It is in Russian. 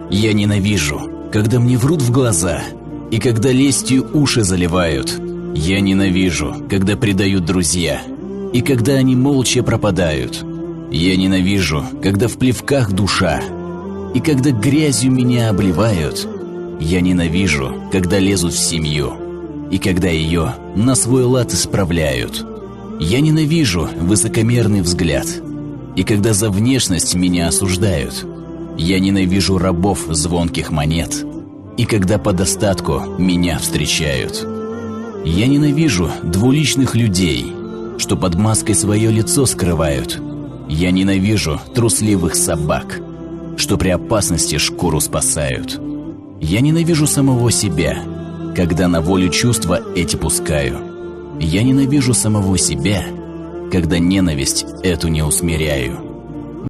Я ненавижу, когда мне врут в глаза и когда лестью уши заливают. Я ненавижу, когда предают друзья и когда они молча пропадают. Я ненавижу, когда в плевках душа и когда грязью меня обливают. Я ненавижу, когда лезут в семью и когда ее на свой лад исправляют. Я ненавижу высокомерный взгляд и когда за внешность меня осуждают. Я ненавижу рабов звонких монет и когда по достатку меня встречают. Я ненавижу двуличных людей, что под маской свое лицо скрывают. Я ненавижу трусливых собак, что при опасности шкуру спасают. Я ненавижу самого себя, когда на волю чувства эти пускаю. Я ненавижу самого себя, когда ненависть эту не усмиряю.